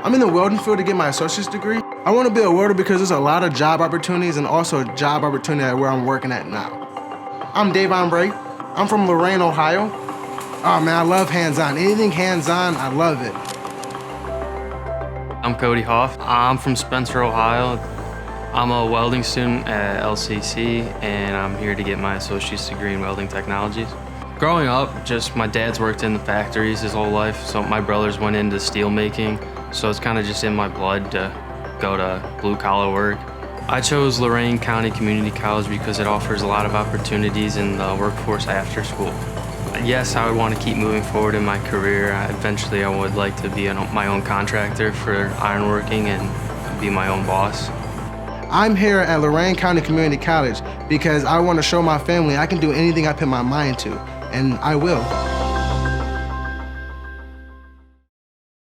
I'm in the welding field to get my associate's degree. I want to be a welder because there's a lot of job opportunities and also a job opportunity at where I'm working at now. I'm Davon Bray. I'm from Lorain, Ohio. Oh man, I love hands-on. Anything hands-on, I love it. I'm Cody Hoff. I'm from Spencer, Ohio. I'm a welding student at LCC, and I'm here to get my associate's degree in welding technologies. Growing up, just my dad's worked in the factories his whole life, so my brothers went into steel making, so it's kind of just in my blood to go to blue-collar work. I chose Lorain County Community College because it offers a lot of opportunities in the workforce after school. Yes, I would want to keep moving forward in my career. Eventually, I would like to be my own contractor for ironworking and be my own boss. I'm here at Lorain County Community College because I want to show my family I can do anything I put my mind to, and I will.